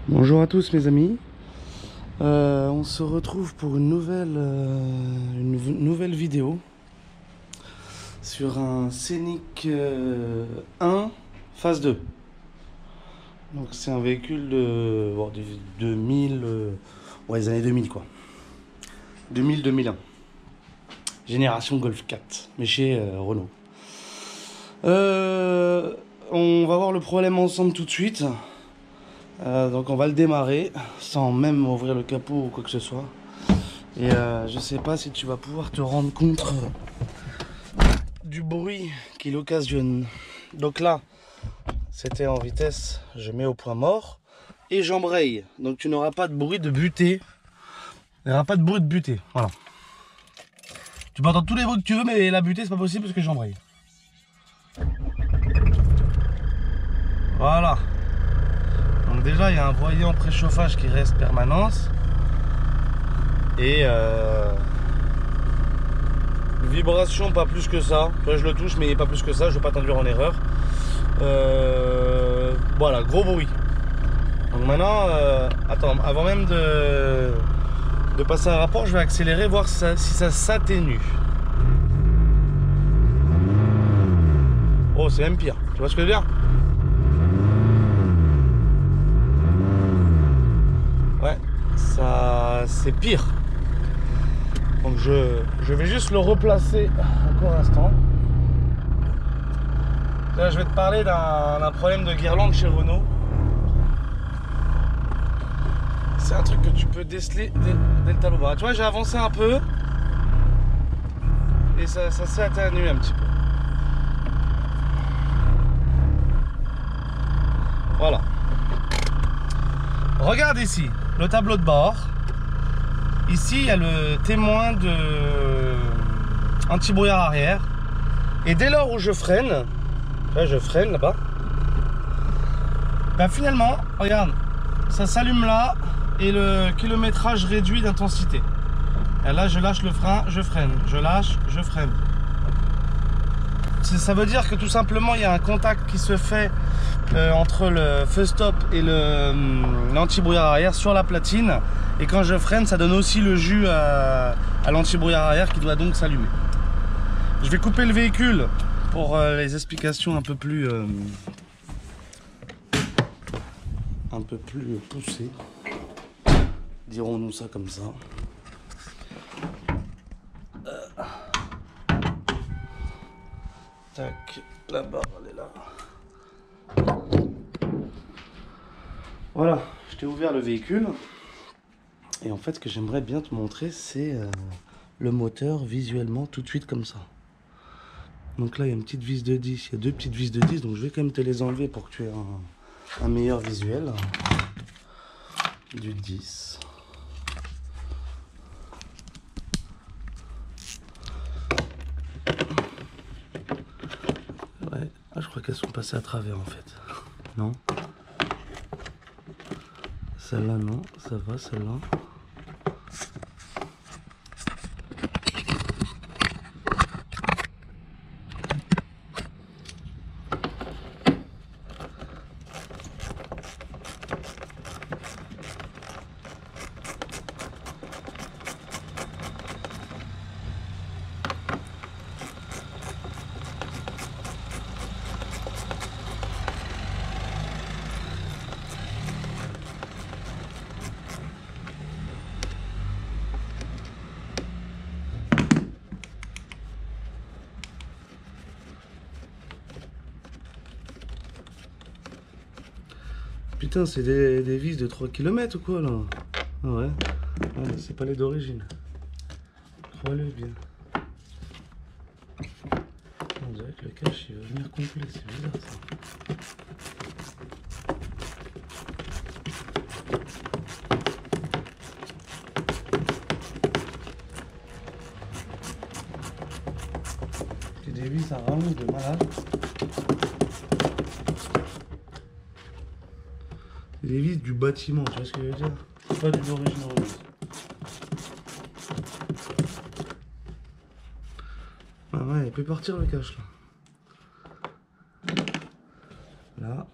Bonjour à tous mes amis, on se retrouve pour une nouvelle vidéo sur un Scénic 1 phase 2. Donc c'est un véhicule de 2000, les années 2000 quoi. 2000-2001. Génération Golf 4, mais chez Renault. On va voir le problème ensemble tout de suite. Donc on va le démarrer sans même ouvrir le capot ou quoi que ce soit. Et je sais pas si tu vas pouvoir te rendre compte du bruit qu'il occasionne. Donc là, c'était en vitesse, je mets au point mort et j'embraye. Donc tu n'auras pas de bruit de butée. Il n'y aura pas de bruit de butée. Voilà. Tu peux entendre tous les bruits que tu veux, mais la butée c'est pas possible parce que j'embraye. Voilà. Donc déjà il y a un voyant préchauffage qui reste permanence. Et vibration pas plus que ça. Toi je le touche mais pas plus que ça, je ne veux pas t'induire en erreur. Voilà, gros bruit. Donc maintenant, attends, avant même de passer un rapport, je vais accélérer, voir si ça s'atténue. Oh, c'est même pire. Tu vois ce que je veux dire? Ouais, ça c'est pire. Donc je vais juste le replacer encore un instant. Là, je vais te parler d'un problème de guirlande chez Renault. C'est un truc que tu peux déceler dès le tableau bas. Tu vois, j'ai avancé un peu et ça s'est atténué un petit peu. Voilà. Regarde ici, le tableau de bord. Ici, il y a le témoin de anti-brouillard arrière. Et dès lors où je freine, là je freine là-bas, ben finalement, regarde, ça s'allume là et le kilométrage réduit d'intensité. Et là, je lâche le frein, je freine, je lâche, je freine. Ça veut dire que tout simplement, il y a un contact qui se fait entre le feu stop et l'anti-brouillard arrière sur la platine. Et quand je freine, ça donne aussi le jus à l'anti-brouillard arrière qui doit donc s'allumer. Je vais couper le véhicule pour les explications un peu plus poussées. Dirons-nous ça comme ça. Tac, la barre elle est là. Voilà, je t'ai ouvert le véhicule. Et en fait, ce que j'aimerais bien te montrer, c'est le moteur visuellement tout de suite comme ça. Donc là, il y a une petite vis de 10, il y a deux petites vis de 10, donc je vais quand même te les enlever pour que tu aies un meilleur visuel. Du 10. Ouais, ah, je crois qu'elles sont passées à travers en fait. Non. Celle-là, non, ça va, celle-là. Putain, c'est des vis de 3 km ou quoi là? Ah ouais, ah, c'est pas les d'origine. Crois-le bien. On dirait que le cache il va venir complet, c'est bizarre ça. C'est des vis à rallonge de malade. C'est des vis du bâtiment, tu vois ce que je veux dire? C'est pas du d'origine Renault. Ah ouais, il peut partir le cache là. Là,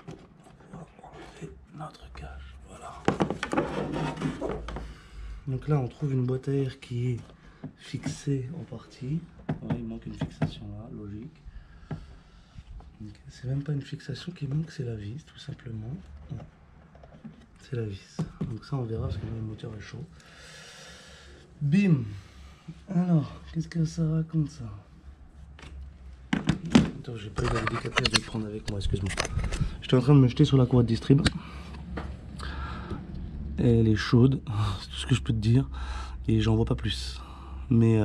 on va enlever notre cache, voilà. Donc là, on trouve une boîte à air qui est fixée en partie. Ouais, il manque une fixation là, logique. C'est même pas une fixation qui manque, c'est la vis, tout simplement. C'est la vis. Donc ça, on verra parce que le moteur est chaud. Bim. Alors, qu'est-ce que ça raconte ça? Attends, j'ai pas eu l'indicateur, je vais le prendre avec moi, excuse-moi. J'étais en train de me jeter sur la courroie de distrib. Elle est chaude, c'est tout ce que je peux te dire. Et j'en vois pas plus. Mais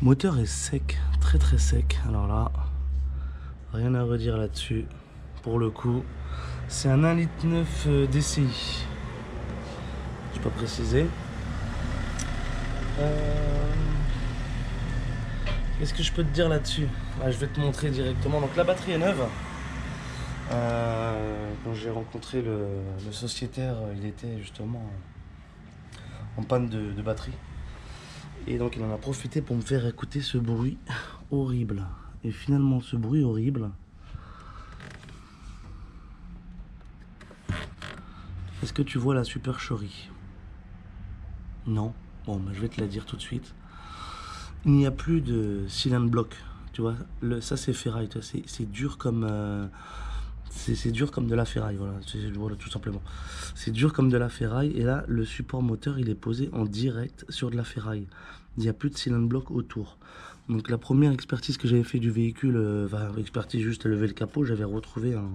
moteur est sec, très très sec. Alors là, rien à redire là-dessus. Pour le coup, c'est un 1,9 litre DCI. Je peux pas préciser. Qu'est-ce que je peux te dire là-dessus? Je vais te montrer directement. Donc la batterie est neuve. Quand j'ai rencontré le sociétaire, il était justement en panne de batterie. Et donc il en a profité pour me faire écouter ce bruit horrible. Et finalement ce bruit horrible, est-ce que tu vois la supercherie? Non. Bon, bah, je vais te la dire tout de suite. Il n'y a plus de cylinder block. Tu vois, ça c'est ferraille. C'est dur comme... c'est dur comme de la ferraille, voilà, tout simplement. C'est dur comme de la ferraille, et là, le support moteur, il est posé en direct sur de la ferraille. Il n'y a plus de cylinder block autour. Donc la première expertise que j'avais fait du véhicule, expertise juste à lever le capot, j'avais retrouvé un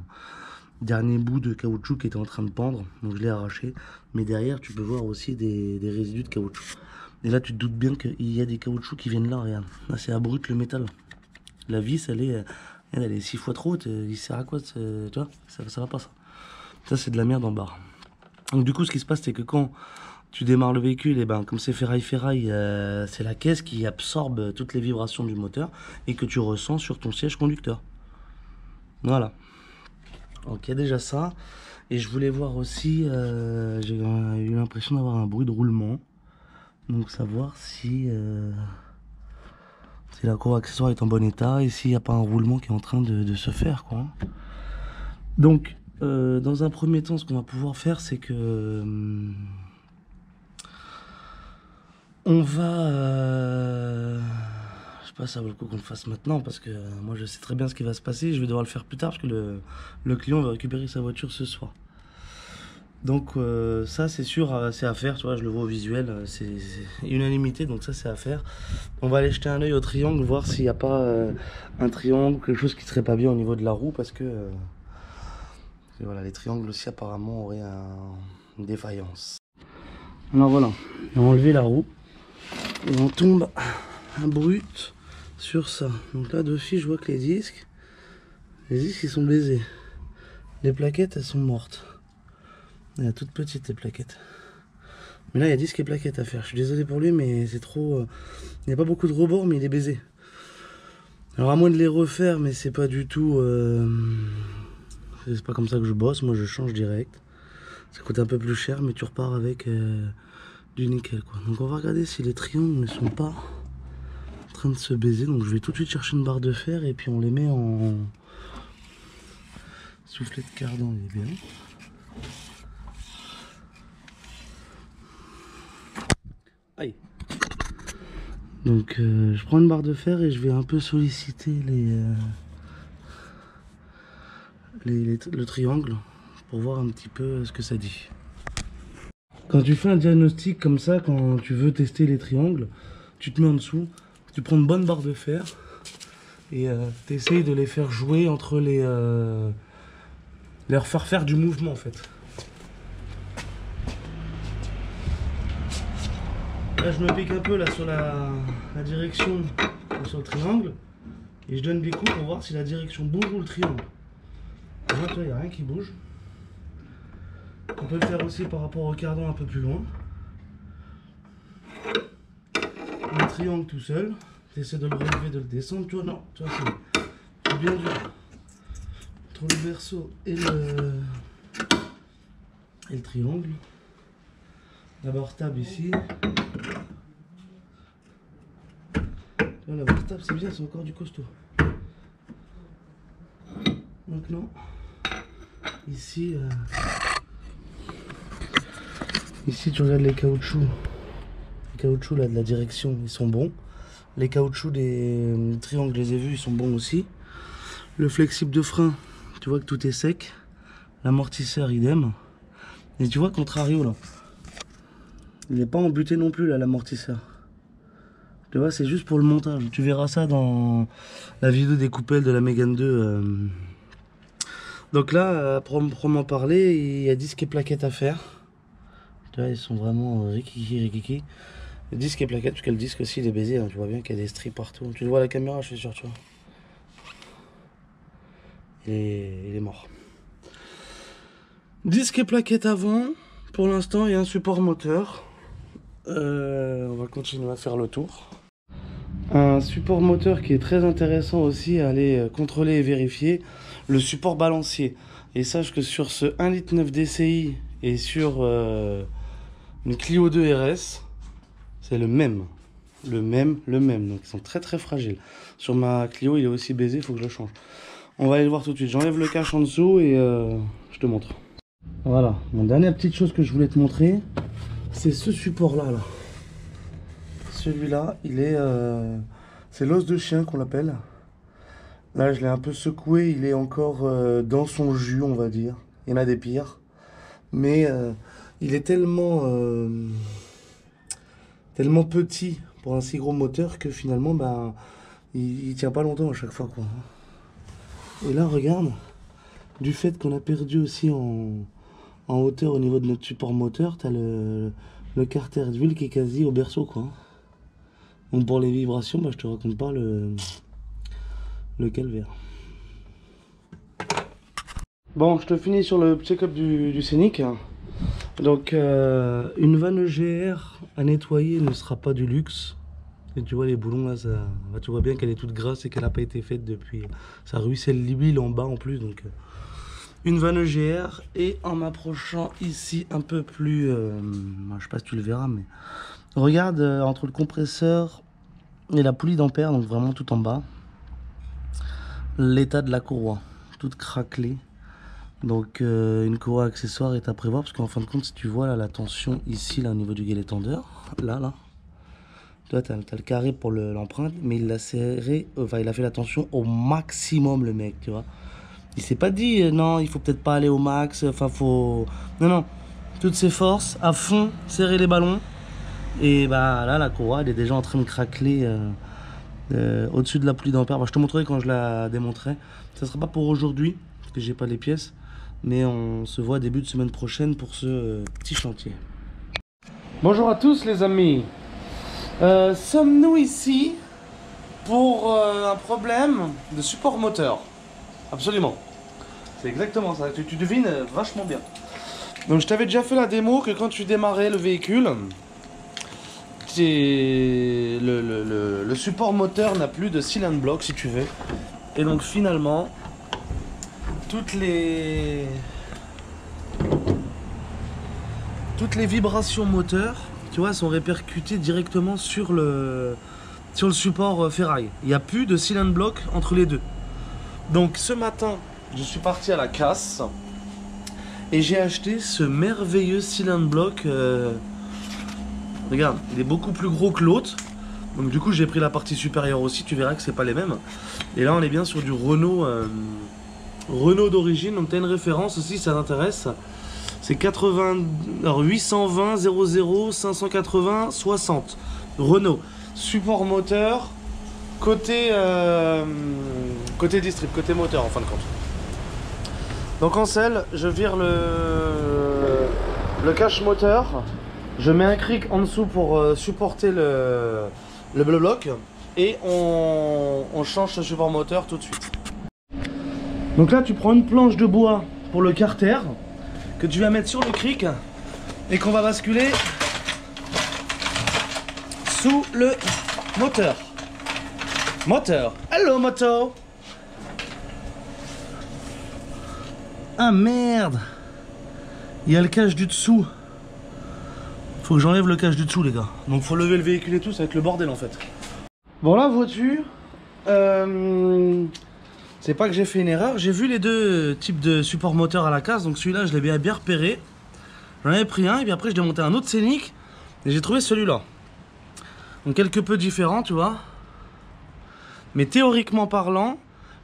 dernier bout de caoutchouc qui était en train de pendre, donc je l'ai arraché. Mais derrière, tu peux voir aussi des résidus de caoutchouc. Et là, tu te doutes bien qu'il y a des caoutchoucs qui viennent là, regarde. Là, c'est abrupte le métal. La vis, elle est 6 fois trop haute, il sert à quoi, tu vois, ça va pas ça. Ça c'est de la merde en barre. Donc du coup ce qui se passe c'est que quand tu démarres le véhicule, et ben comme c'est ferraille, c'est la caisse qui absorbe toutes les vibrations du moteur et que tu ressens sur ton siège conducteur. Voilà. Donc il y a déjà ça. Et je voulais voir aussi, j'ai eu l'impression d'avoir un bruit de roulement. Donc savoir si... si la courroie accessoire est en bon état et s'il n'y a pas un roulement qui est en train de se faire, quoi. Donc, dans un premier temps, ce qu'on va pouvoir faire, c'est que on va... je sais pas si ça vaut le coup qu'on le fasse maintenant, parce que moi je sais très bien ce qui va se passer. Je vais devoir le faire plus tard, parce que le client va récupérer sa voiture ce soir. Donc ça c'est sûr, c'est à faire, tu vois, je le vois au visuel, c'est unanimité, donc ça c'est à faire. On va aller jeter un oeil au triangle, voir s'il n'y a pas un triangle, quelque chose qui serait pas bien au niveau de la roue, parce que voilà, les triangles aussi apparemment auraient une défaillance. Alors voilà, on a enlevé la roue, et on tombe un brut sur ça. Donc là d'office je vois que les disques ils sont baisés. Les plaquettes elles sont mortes. Il y a toutes petites les plaquettes. Mais là il y a disque et plaquettes à faire. Je suis désolé pour lui mais c'est trop... il n'y a pas beaucoup de rebord mais il est baisé. Alors à moins de les refaire mais c'est pas du tout... c'est pas comme ça que je bosse. Moi je change direct. Ça coûte un peu plus cher mais tu repars avec du nickel quoi. Donc on va regarder si les triangles ne sont pas en train de se baiser. Donc je vais tout de suite chercher une barre de fer et puis on les met en... soufflet de cardan il est bien. Aïe. Donc je prends une barre de fer et je vais un peu solliciter le triangle pour voir un petit peu ce que ça dit. Quand tu fais un diagnostic comme ça, quand tu veux tester les triangles, tu te mets en dessous, tu prends une bonne barre de fer et tu essayes de les faire jouer entre leur faire du mouvement en fait. Là je me pique un peu là sur la direction sur le triangle et je donne des coups pour voir si la direction bouge ou le triangle. Là tu vois il n'y a rien qui bouge. On peut le faire aussi par rapport au cardan un peu plus loin. Le triangle tout seul, tu essaies de le relever, de le descendre, tu vois, non, tu vois c'est bien dur. Entre le verso et le triangle. La barre table ici. La barre table c'est bien, c'est encore du costaud. Maintenant, ici, Ici tu regardes les caoutchoucs. Les caoutchoucs là de la direction, ils sont bons. Les caoutchoucs des triangles, je les ai vus, ils sont bons aussi. Le flexible de frein, tu vois que tout est sec. L'amortisseur idem. Et tu vois contrario là. Il n'est pas embuté non plus là l'amortisseur. Tu vois, c'est juste pour le montage. Tu verras ça dans la vidéo des coupelles de la Mégane 2. Donc là, à proprement parler, il y a disque et plaquettes à faire. Tu vois, ils sont vraiment rikiki. Le disque et plaquettes, parce que le disque aussi il est baisé. Hein. Tu vois bien qu'il y a des stries partout. Tu le vois à la caméra, je suis sûr, tu vois. Il est mort. Disque et plaquettes avant. Pour l'instant, il y a un support moteur. On va continuer à faire le tour. Un support moteur qui est très intéressant aussi à aller contrôler et vérifier, le support balancier. Et sache que sur ce 1,9 litre DCI et sur une Clio 2 RS, c'est le même. Donc ils sont très très fragiles. Sur ma Clio, il est aussi baisé, il faut que je le change. On va aller le voir tout de suite. J'enlève le cache en dessous et je te montre. Voilà, mon dernière petite chose que je voulais te montrer, c'est ce support là. Celui-là, il est, c'est l'os de chien qu'on l'appelle. Là, je l'ai un peu secoué, il est encore dans son jus, on va dire. Il y en a des pires. Mais il est tellement petit pour un si gros moteur que finalement, bah, il tient pas longtemps à chaque fois, quoi. Et là, regarde, du fait qu'on a perdu aussi en hauteur au niveau de notre support moteur, tu as le carter d'huile qui est quasi au berceau, quoi. Donc pour les vibrations, bah, je te raconte pas le calvaire. Bon, je te finis sur le check-up du Scénic. Donc une vanne EGR à nettoyer ne sera pas du luxe. Et tu vois les boulons là, tu vois bien qu'elle est toute grasse et qu'elle n'a pas été faite depuis. Ça ruisselle l'huile en bas en plus. Donc une vanne EGR. Et en m'approchant ici un peu plus, je sais pas si tu le verras, mais regarde entre le compresseur et la poulie d'ampère, donc vraiment tout en bas, l'état de la courroie, toute craquelée. Donc une courroie accessoire est à prévoir, parce qu'en fin de compte, si tu vois là, la tension ici, là au niveau du guet tendeur, là, tu vois, t'as le carré pour l'empreinte, mais il l'a serré, enfin il a fait la tension au maximum, le mec, tu vois. Il s'est pas dit non, il faut peut-être pas aller au max, enfin faut, non, toutes ses forces à fond, serrer les ballons. Et bah là, la courroie, elle est déjà en train de craqueler au-dessus de la poulie d'ampère. Bah, je te montrerai quand je la démonterai. Ça sera pas pour aujourd'hui, parce que j'ai pas les pièces. Mais on se voit début de semaine prochaine pour ce petit chantier. Bonjour à tous les amis. Sommes-nous ici pour un problème de support moteur? Absolument. C'est exactement ça. Tu devines vachement bien. Donc je t'avais déjà fait la démo que quand tu démarrais le véhicule, le support moteur n'a plus de cylinder block si tu veux. Et donc finalement toutes les vibrations moteur, tu vois, sont répercutées directement sur le support ferraille. Il n'y a plus de cylinder block entre les deux. Donc ce matin je suis parti à la casse et j'ai acheté ce merveilleux cylinder block. Regarde, il est beaucoup plus gros que l'autre. Donc du coup j'ai pris la partie supérieure aussi, tu verras que c'est pas les mêmes. Et là on est bien sur du Renault d'origine, donc tu as une référence aussi, ça t'intéresse. C'est 820 00 580 60 Renault. Support moteur, côté distrib, côté moteur en fin de compte. Donc en selle, je vire le cache moteur. Je mets un cric en dessous pour supporter le bloc et on change ce support moteur tout de suite. Donc là tu prends une planche de bois pour le carter que tu vas mettre sur le cric et qu'on va basculer sous le moteur. Hello moto. Ah merde, il y a le cache du dessous. Faut que j'enlève le cache du dessous les gars. Donc faut lever le véhicule et tout, ça va être le bordel en fait. Bon là voiture, c'est pas que j'ai fait une erreur. J'ai vu les deux types de support moteur à la casse. Donc celui-là je l'ai bien repéré. J'en avais pris un et puis après je démontais un autre Scénic et j'ai trouvé celui-là. Donc quelque peu différent, tu vois. Mais théoriquement parlant,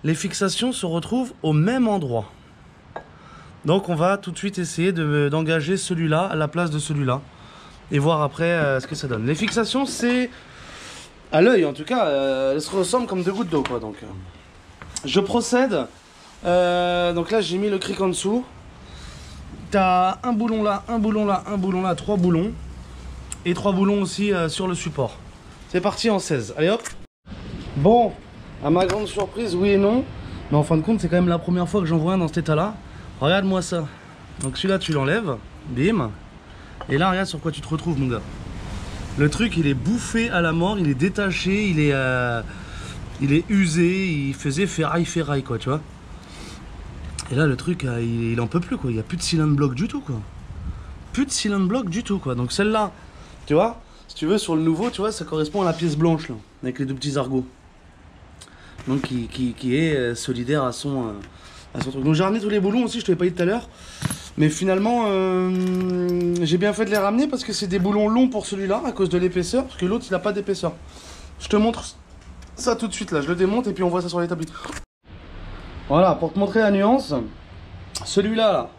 les fixations se retrouvent au même endroit. Donc on va tout de suite essayer d'engager celui-là à la place de celui-là. Et voir après ce que ça donne. Les fixations, c'est... à l'œil en tout cas, elles se ressemblent comme deux gouttes d'eau, quoi. Donc, je procède. Donc là, j'ai mis le cric en dessous. T'as un boulon là, un boulon là, un boulon là, 3 boulons. Et 3 boulons aussi sur le support. C'est parti en 16. Allez hop. Bon, à ma grande surprise, oui et non. Mais en fin de compte, c'est quand même la première fois que j'en vois un dans cet état-là. Regarde-moi ça. Donc celui-là, tu l'enlèves. Bim. Et là, regarde sur quoi tu te retrouves, mon gars. Le truc, il est bouffé à la mort, il est détaché, il est usé, il faisait ferraille, quoi, tu vois. Et là, le truc, il en peut plus, quoi. Il n'y a plus de cylinder block du tout, quoi. Plus de cylinder block du tout, quoi. Donc celle-là, tu vois, si tu veux, sur le nouveau, tu vois, ça correspond à la pièce blanche, là, avec les deux petits argots. Donc qui est solidaire à son truc. Donc j'ai ramené tous les boulons aussi, je te l'ai pas dit tout à l'heure. Mais finalement, j'ai bien fait de les ramener parce que c'est des boulons longs pour celui-là à cause de l'épaisseur, parce que l'autre il n'a pas d'épaisseur. Je te montre ça tout de suite là, je le démonte et puis on voit ça sur l'établi. Voilà, pour te montrer la nuance, celui-là, là,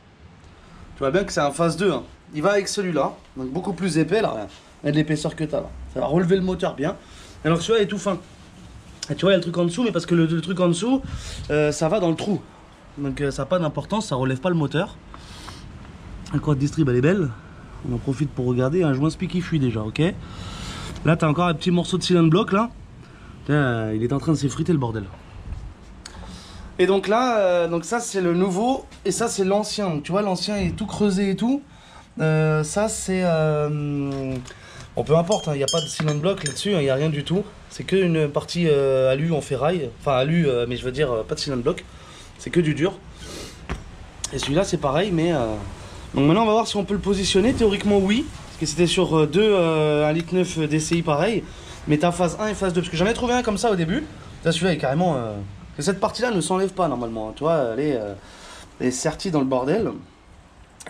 tu vois bien que c'est un phase 2, hein. Il va avec celui-là, donc beaucoup plus épais là, il y a de l'épaisseur que tu as là. Ça va relever le moteur bien, alors que celui-là est tout fin. Et tu vois, il y a le truc en dessous, mais parce que le truc en dessous, ça va dans le trou. Donc ça n'a pas d'importance, ça relève pas le moteur. La croix de distrib elle est belle. On en profite pour regarder un joint spi qui fuit déjà, ok. Là tu as encore un petit morceau de cylinder block là. Tiens, il est en train de s'effriter le bordel. Et donc là, donc ça c'est le nouveau et ça c'est l'ancien. Donc tu vois, l'ancien est tout creusé et tout. Ça c'est... bon peu importe, il n'y a pas de cylinder block là-dessus, il n'y a rien du tout. C'est que une partie alu en ferraille. Enfin alu, mais je veux dire pas de cylinder block. C'est que du dur. Et celui-là c'est pareil, mais... Donc maintenant on va voir si on peut le positionner. Théoriquement oui, parce que c'était sur 1,9 litre DCI pareil. Mais t'as phase 1 et phase 2. Parce que j'en ai trouvé un comme ça au début. Là celui-là est carrément... cette partie-là ne s'enlève pas normalement. Tu vois, elle est sertie dans le bordel.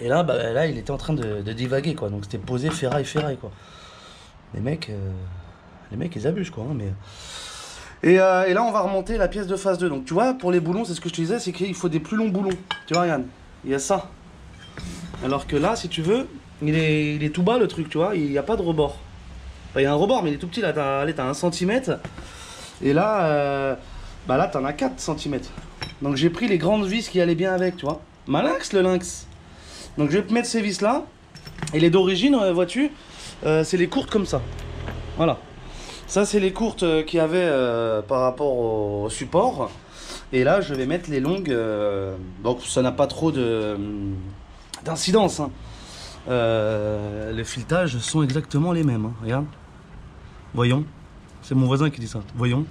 Et là, bah, là il était en train de divaguer, quoi. Donc c'était posé ferraille, quoi. Les mecs ils abusent, quoi. Hein, mais... et là on va remonter la pièce de phase 2. Donc tu vois, pour les boulons, c'est ce que je te disais, c'est qu'il faut des plus longs boulons. Tu vois, regarde, il y a ça. Alors que là, si tu veux, il est tout bas le truc, tu vois, il n'y a pas de rebord. Enfin, il y a un rebord, mais il est tout petit, là, t'as 1 cm. Et là, bah là, t'en as 4 cm. Donc j'ai pris les grandes vis qui allaient bien avec, tu vois. Malinx, le lynx. Donc je vais mettre ces vis là. Et les d'origine, vois-tu, c'est les courtes comme ça. Voilà. Ça, c'est les courtes qu'il y avait par rapport au support. Et là, je vais mettre les longues. Donc ça n'a pas trop d'incidence, hein. Les filetages sont exactement les mêmes, hein. Regarde, voyons, c'est mon voisin qui dit ça, voyons,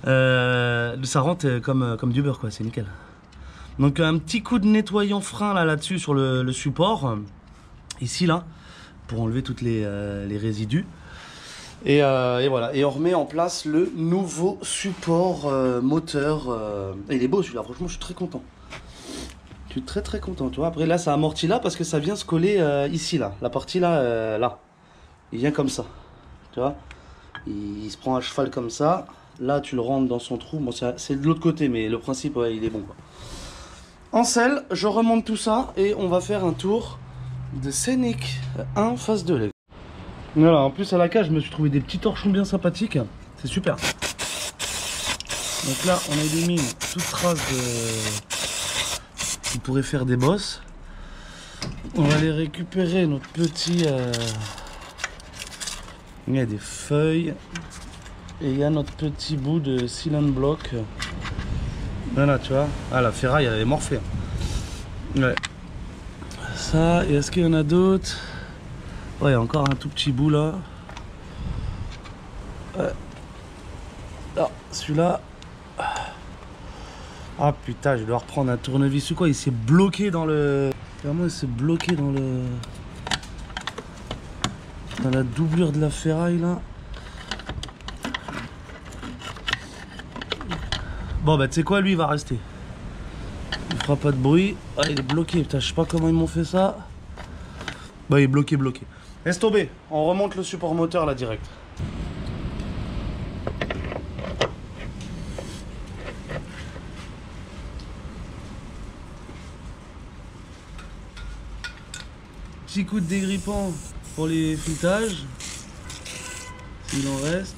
ça rentre comme du beurre, quoi, c'est nickel. Donc un petit coup de nettoyant frein là-dessus sur le support, ici là, pour enlever toutes les résidus. Et voilà, et on remet en place le nouveau support moteur. Et il est beau celui-là, franchement je suis très content. Je suis très content, tu vois. Après là ça amortit là parce que ça vient se coller ici là, la partie là, là. Il vient comme ça, tu vois. Il se prend à cheval comme ça. Là tu le rentres dans son trou. Bon c'est de l'autre côté, mais le principe ouais, il est bon, quoi. En selle, je remonte tout ça et on va faire un tour de Scénic 1 phase 2 les gars. Voilà, en plus à la cage je me suis trouvé des petits torchons bien sympathiques. C'est super. Donc là on élimine toute trace qui pourrait faire des bosses. On va aller récupérer notre petit... Il y a des feuilles. Et il y a notre petit bout de cylinder block. Voilà, tu vois. Ah, la ferraille, elle est morflée. Ouais. Ça, et est-ce qu'il y en a d'autres? Ouais, encore un tout petit bout là. Ouais. Ah, celui-là. Ah putain, je vais devoir prendre un tournevis ou quoi. Il s'est bloqué dans le... Vraiment, il s'est bloqué dans le... Dans la doublure de la ferraille là. Bon bah tu sais quoi, lui il va rester. Il fera pas de bruit. Ah, il est bloqué, putain, je sais pas comment ils m'ont fait ça. Bah il est bloqué, bloqué. Laisse tomber, on remonte le support moteur là direct. Petit coup de dégrippant pour les filettages. S'il en reste.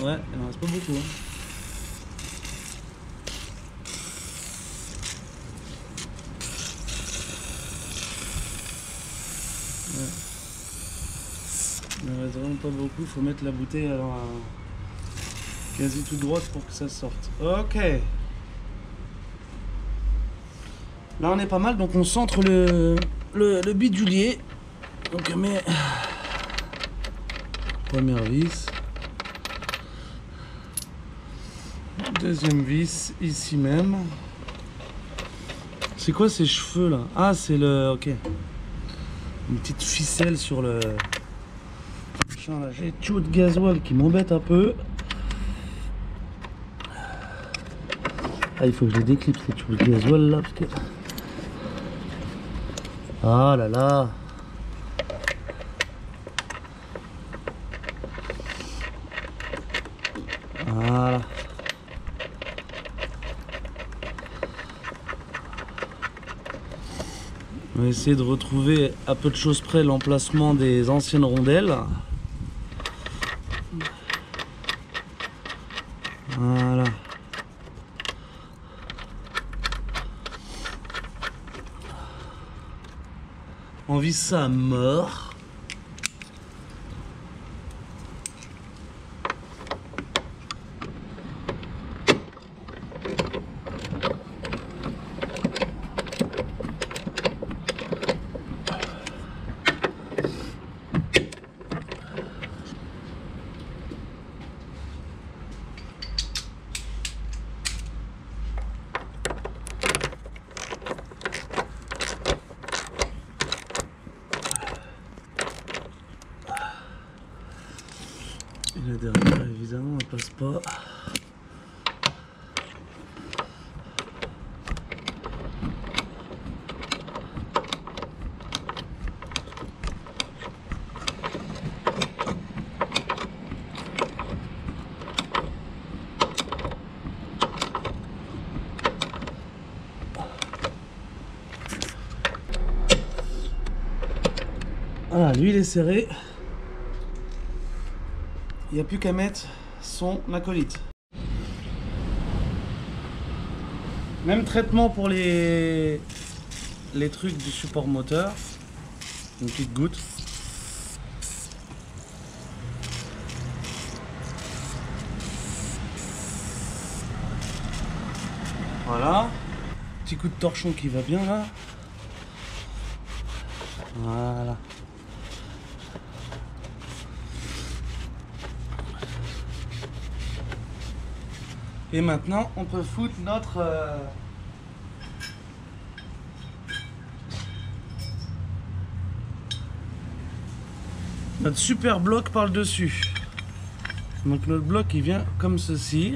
Ouais, il en reste pas beaucoup. Hein. Ouais. Il en reste vraiment pas beaucoup. Faut mettre la bouteille alors quasi toute droite pour que ça sorte. Ok. Là on est pas mal, donc on centre le bidulier. Donc on met première vis, deuxième vis ici même. C'est quoi ces cheveux là? Ah c'est le... ok. Une petite ficelle sur le... Putain, là j'ai des tuyaux de gasoil qui m'embêtent un peu. Ah il faut que je les déclipse ces tuyaux de gasoil là parce que... Ah là là. Voilà. On va essayer de retrouver à peu de choses près l'emplacement des anciennes rondelles. Voilà. On vise ça à mort. Et la dernière, évidemment, elle passe pas. Voilà, l'huile est serrée. Il n'y a plus qu'à mettre son acolyte. Même traitement pour les trucs du support moteur. Une petite goutte. Voilà. Petit coup de torchon qui va bien là. Voilà. Et maintenant, on peut foutre notre super bloc par le dessus. Donc notre bloc il vient comme ceci.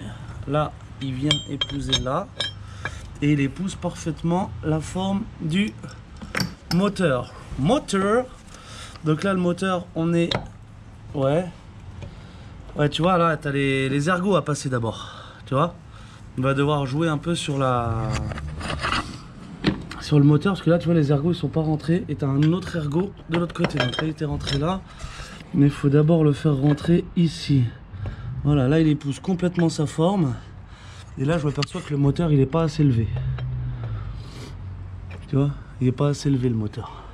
Là, il vient épouser là. Et il épouse parfaitement la forme du moteur. Donc là, le moteur, on est... Ouais, tu vois, là, tu as les ergots à passer d'abord. Tu vois, on va devoir jouer un peu sur le moteur parce que là tu vois les ergots ils sont pas rentrés et tu as un autre ergot de l'autre côté. Donc là il était rentré là, mais il faut d'abord le faire rentrer ici. Voilà, là il épouse complètement sa forme et là je m'aperçois que le moteur il est pas assez élevé. Tu vois, il est pas assez élevé le moteur.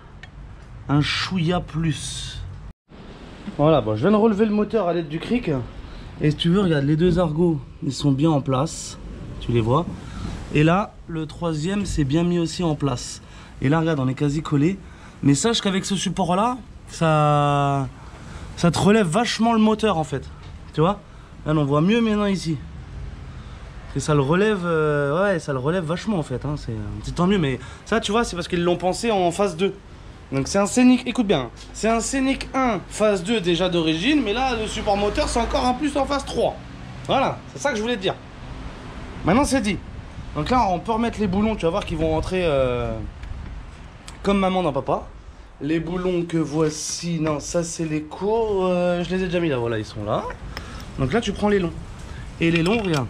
Un chouïa plus. Voilà, bon je viens de relever le moteur à l'aide du cric. Et si tu veux, regarde, les deux ergots, ils sont bien en place. Tu les vois. Et là, le troisième, c'est bien mis aussi en place. Et là, regarde, on est quasi collé. Mais sache qu'avec ce support-là, ça te relève vachement le moteur, en fait. Tu vois. Là, on voit mieux maintenant ici. Et ça le relève, ouais, ça le relève vachement, en fait. Hein. C'est tant mieux. Mais ça, tu vois, c'est parce qu'ils l'ont pensé en phase 2. Donc c'est un Scénic, écoute bien, c'est un Scénic 1 phase 2 déjà d'origine, mais là le support moteur c'est encore un plus en phase 3. Voilà, c'est ça que je voulais te dire. Maintenant c'est dit. Donc là on peut remettre les boulons, tu vas voir qu'ils vont rentrer comme maman dans papa. Les boulons que voici, non, ça c'est les courts, je les ai déjà mis là, voilà, ils sont là. Donc là, tu prends les longs. Et les longs, regarde.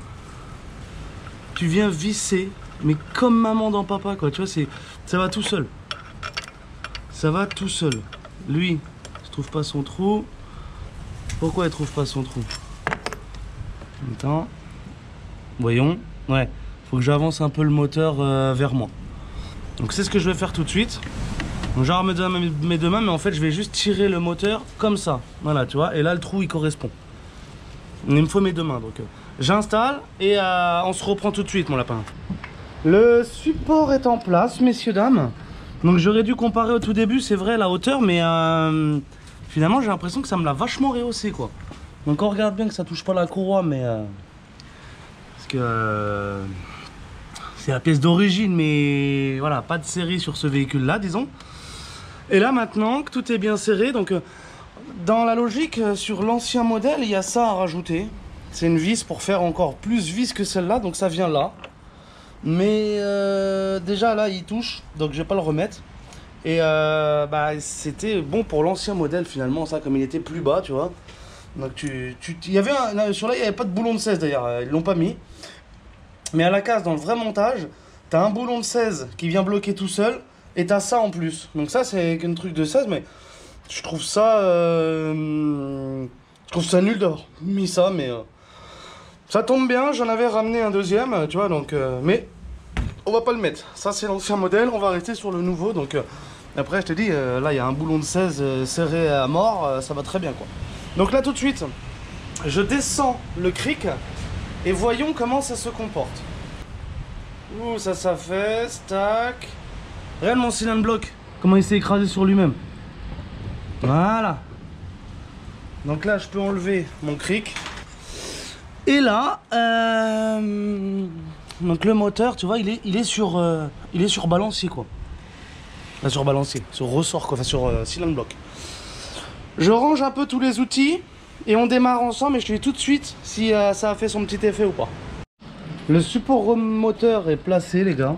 Tu viens visser, mais comme maman dans papa, quoi. Tu vois, ça va tout seul. Ça va tout seul. Lui, il trouve pas son trou. Pourquoi il trouve pas son trou? Attends. Voyons. Ouais. Faut que j'avance un peu le moteur vers moi. Donc c'est ce que je vais faire tout de suite. Donc j'aurai mes deux mains, mais en fait je vais juste tirer le moteur comme ça. Voilà, tu vois. Et là le trou il correspond. Il me faut mes deux mains. Donc j'installe et on se reprend tout de suite, mon lapin. Le support est en place, messieurs, dames. Donc j'aurais dû comparer au tout début, c'est vrai, la hauteur, mais finalement j'ai l'impression que ça me l'a vachement rehaussé, quoi. Donc on regarde bien que ça touche pas la courroie, mais parce que c'est la pièce d'origine, mais voilà, pas de série sur ce véhicule-là, disons. Et là maintenant que tout est bien serré, donc dans la logique, sur l'ancien modèle, il y a ça à rajouter. C'est une vis pour faire encore plus vis que celle-là, donc ça vient là. Mais déjà là il touche, donc je vais pas le remettre. Et bah, c'était bon pour l'ancien modèle finalement, ça, comme il était plus bas, tu vois. Donc il y avait sur là il n'y avait pas de boulon de 16 d'ailleurs, ils l'ont pas mis. Mais à la case, dans le vrai montage, t'as un boulon de 16 qui vient bloquer tout seul, et t'as ça en plus. Donc ça c'est qu'un truc de 16, mais je trouve ça nul d'avoir mis ça, mais ça tombe bien, j'en avais ramené un deuxième, tu vois, donc mais on va pas le mettre. Ça c'est l'ancien modèle, on va rester sur le nouveau. Donc après je te dis, là il y a un boulon de 16 serré à mort, ça va très bien, quoi. Donc là tout de suite, je descends le cric et voyons comment ça se comporte. Ouh, ça s'affaisse, tac. Regarde mon cylindre bloc, comment il s'est écrasé sur lui-même. Voilà. Donc là je peux enlever mon cric. Et là, donc le moteur, tu vois, il est sur balancier, quoi. Enfin, sur balancier, sur ressort, quoi, enfin sur cylindre bloc. Je range un peu tous les outils et on démarre ensemble et je te dis tout de suite si ça a fait son petit effet ou pas. Le support moteur est placé, les gars,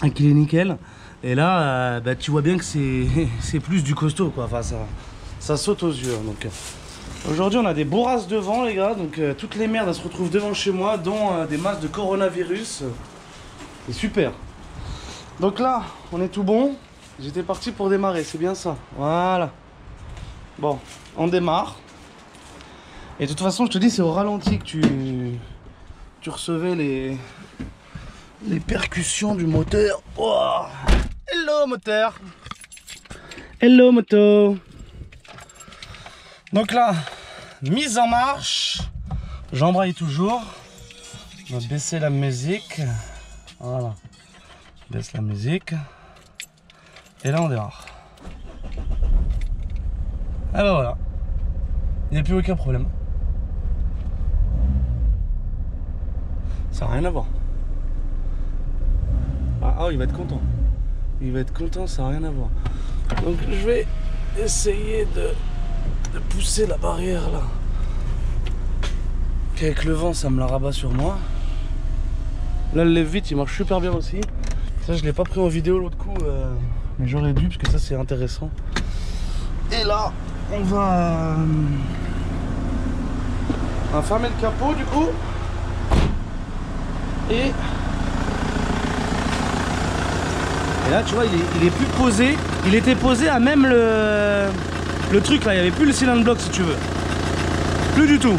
et qu'il est nickel. Et là, bah, tu vois bien que c'est plus du costaud, quoi. Enfin, ça saute aux yeux. Donc aujourd'hui, on a des bourrasques devant, les gars. Donc toutes les merdes elles se retrouvent devant chez moi, dont des masses de coronavirus. C'est super. Donc là, on est tout bon. J'étais parti pour démarrer, c'est bien ça. Voilà. Bon, on démarre. Et de toute façon, je te dis, c'est au ralenti que tu recevais les percussions du moteur. Oh. Hello moteur. Hello moto. Donc là, mise en marche. J'embraye toujours. On va baisser la musique. Voilà. Je baisse la musique. Et là on démarre. Ah bah voilà. Il n'y a plus aucun problème. Ça n'a rien à voir. Ah, il va être content. Il va être content, ça n'a rien à voir. Donc je vais essayer de pousser la barrière là. Avec le vent, ça me la rabat sur moi. Là, le lève-vite, il marche super bien aussi. Ça, je l'ai pas pris en vidéo l'autre coup, mais j'aurais dû parce que ça, c'est intéressant. Et là, on va fermer le capot du coup. Et là, tu vois, il est plus posé. Il était posé à même le truc là. Il n'y avait plus le cylindre bloc si tu veux. Plus du tout.